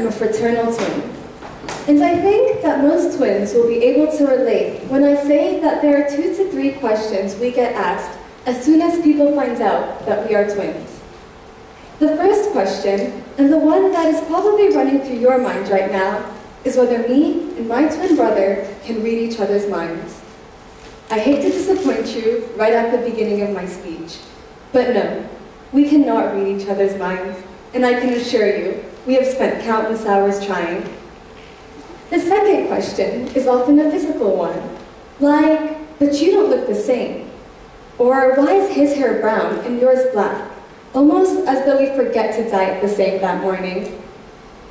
I'm a fraternal twin. And I think that most twins will be able to relate when I say that there are 2 to 3 questions we get asked as soon as people find out that we are twins. The first question, and the one that is probably running through your mind right now, is whether me and my twin brother can read each other's minds. I hate to disappoint you right at the beginning of my speech, but no, we cannot read each other's minds, and I can assure you, we have spent countless hours trying. The second question is often a physical one, like, but you don't look the same. Or why is his hair brown and yours black? Almost as though we forget to dye it the same that morning.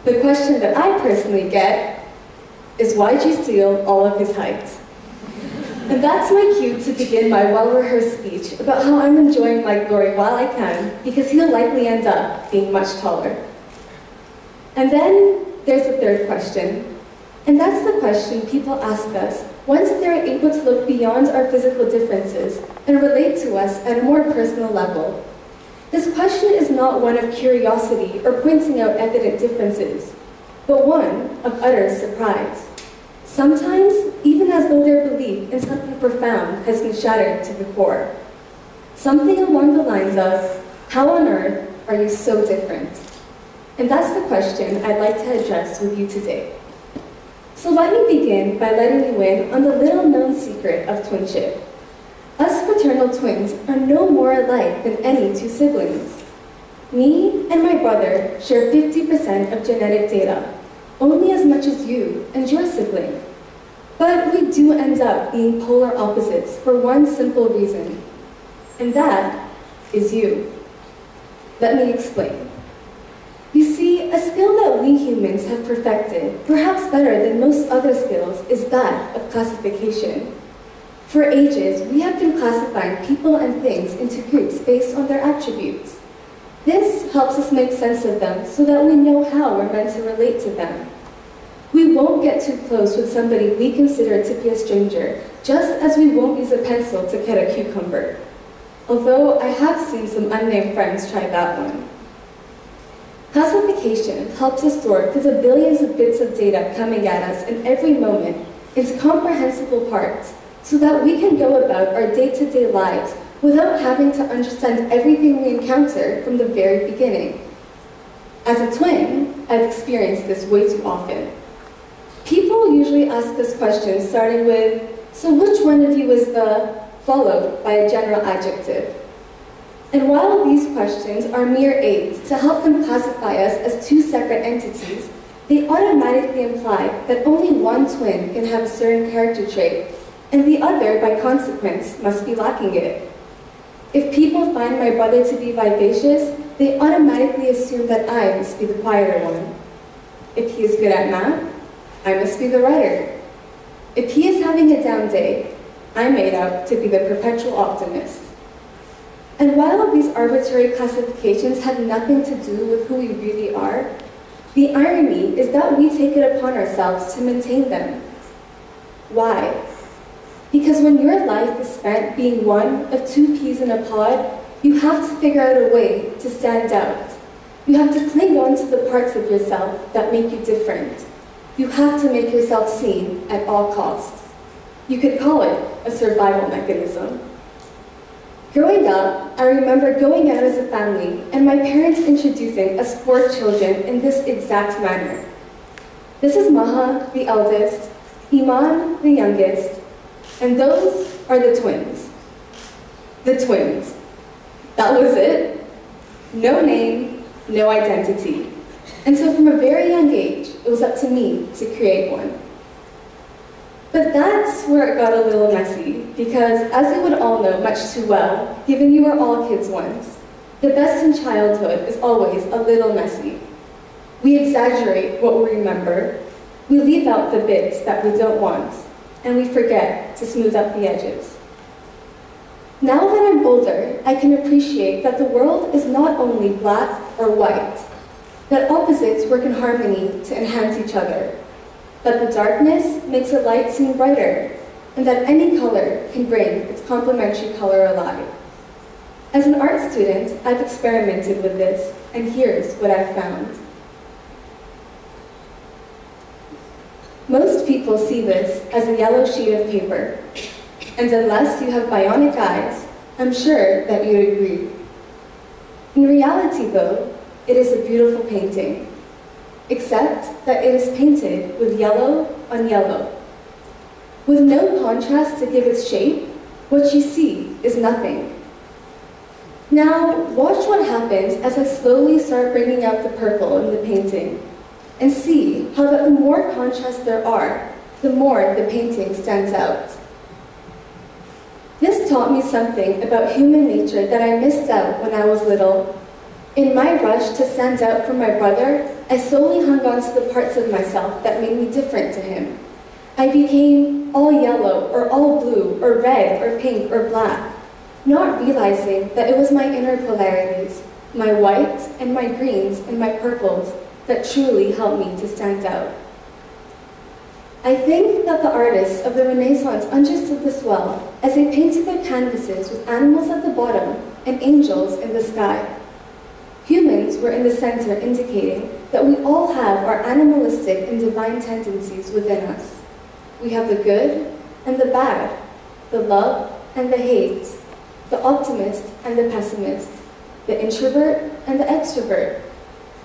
The question that I personally get is, why'd you steal all of his height? And that's my cue to begin my well-rehearsed speech about how I'm enjoying my glory while I can, because he'll likely end up being much taller. And then there's the third question. And that's the question people ask us once they're able to look beyond our physical differences and relate to us at a more personal level. This question is not one of curiosity or pointing out evident differences, but one of utter surprise. Sometimes, even as though their belief in something profound has been shattered to the core. Something along the lines of, how on earth are you so different? And that's the question I'd like to address with you today. So let me begin by letting you in on the little-known secret of twinship. Us fraternal twins are no more alike than any 2 siblings. Me and my brother share 50% of genetic data, only as much as you and your sibling. But we do end up being polar opposites for one simple reason, and that is you. Let me explain. You see, a skill that we humans have perfected, perhaps better than most other skills, is that of classification. For ages, we have been classifying people and things into groups based on their attributes. This helps us make sense of them so that we know how we're meant to relate to them. We won't get too close with somebody we consider to be a stranger, just as we won't use a pencil to cut a cucumber. Although I have seen some unnamed friends try that one. Classification helps us sort through the billions of bits of data coming at us in every moment into comprehensible parts so that we can go about our day-to-day lives without having to understand everything we encounter from the very beginning. As a twin, I've experienced this way too often. People usually ask us questions starting with, so which one of you is the, followed by a general adjective. And while these questions are mere aids to help them classify us as 2 separate entities, they automatically imply that only one twin can have a certain character trait, and the other, by consequence, must be lacking it. If people find my brother to be vivacious, they automatically assume that I must be the quieter one. If he is good at math, I must be the writer. If he is having a down day, I'm made up to be the perpetual optimist. And while these arbitrary classifications have nothing to do with who we really are, the irony is that we take it upon ourselves to maintain them. Why? Because when your life is spent being one of 2 peas in a pod, you have to figure out a way to stand out. You have to cling on to the parts of yourself that make you different. You have to make yourself seen at all costs. You could call it a survival mechanism. Growing up, I remember going out as a family and my parents introducing us 4 children in this exact manner. This is Maha, the eldest, Iman, the youngest, and those are the twins. The twins. That was it. No name, no identity. And so from a very young age, it was up to me to create one. But that's where it got a little messy, because as you would all know much too well, given you were all kids once, the best in childhood is always a little messy. We exaggerate what we remember, we leave out the bits that we don't want, and we forget to smooth up the edges. Now that I'm older, I can appreciate that the world is not only black or white, that opposites work in harmony to enhance each other, that the darkness makes the light seem brighter, and that any color can bring its complementary color alive. As an art student, I've experimented with this, and here's what I've found. Most people see this as a yellow sheet of paper, and unless you have bionic eyes, I'm sure that you'd agree. In reality, though, it is a beautiful painting, except that it is painted with yellow on yellow. With no contrast to give it shape, what you see is nothing. Now, watch what happens as I slowly start bringing out the purple in the painting, and see how that the more contrast there are, the more the painting stands out. This taught me something about human nature that I missed out when I was little. In my rush to stand out from my brother, I solely hung on to the parts of myself that made me different to him. I became all yellow, or all blue, or red, or pink, or black, not realizing that it was my inner polarities, my whites and my greens and my purples, that truly helped me to stand out. I think that the artists of the Renaissance understood this well as they painted their canvases with animals at the bottom and angels in the sky. Humans were in the center, indicating that we all have our animalistic and divine tendencies within us. We have the good and the bad, the love and the hate, the optimist and the pessimist, the introvert and the extrovert,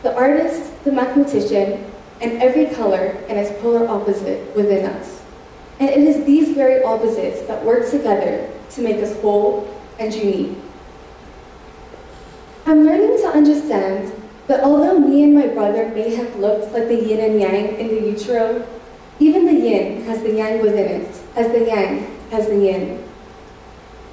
the artist, the mathematician, and every color and its polar opposite within us. And it is these very opposites that work together to make us whole and unique. I'm learning to understand that although me and my brother may have looked like the yin and yang in the utero, even the yin has the yang within it, as the yang has the yin.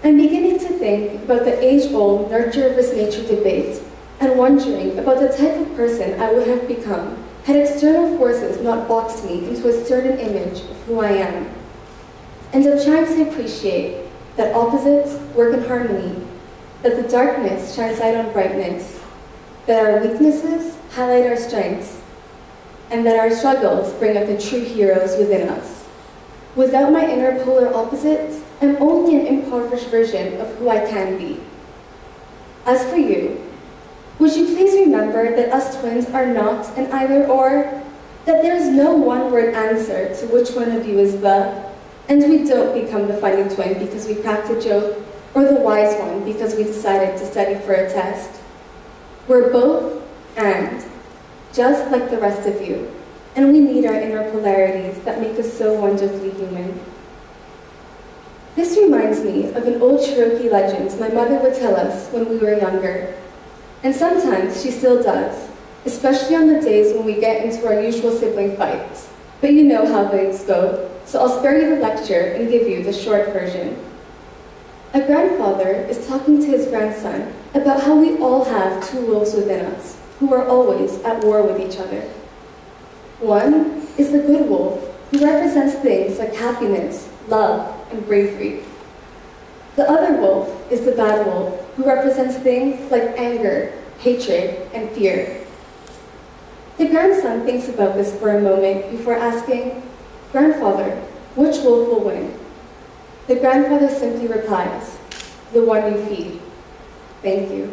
I'm beginning to think about the age-old nurture versus nature debate, and wondering about the type of person I would have become had external forces not boxed me into a certain image of who I am. And I'm trying to appreciate that opposites work in harmony, that the darkness shines light on brightness, that our weaknesses highlight our strengths, and that our struggles bring out the true heroes within us. Without my inner polar opposites, I'm only an impoverished version of who I can be. As for you, would you please remember that us twins are not an either-or, that there is no one-word answer to which one of you is the, and we don't become the funny twin because we cracked a joke, or the wise one because we decided to study for a test. We're both and, just like the rest of you, and we need our inner polarities that make us so wonderfully human. This reminds me of an old Cherokee legend my mother would tell us when we were younger. And sometimes she still does, especially on the days when we get into our usual sibling fights. But you know how things go, so I'll spare you the lecture and give you the short version. A grandfather is talking to his grandson about how we all have two wolves within us, who are always at war with each other. One is the good wolf, who represents things like happiness, love, and bravery. The other wolf is the bad wolf, who represents things like anger, hatred, and fear. The grandson thinks about this for a moment before asking, "Grandfather, which wolf will win?" The grandfather simply replies, "The one you feed." Thank you.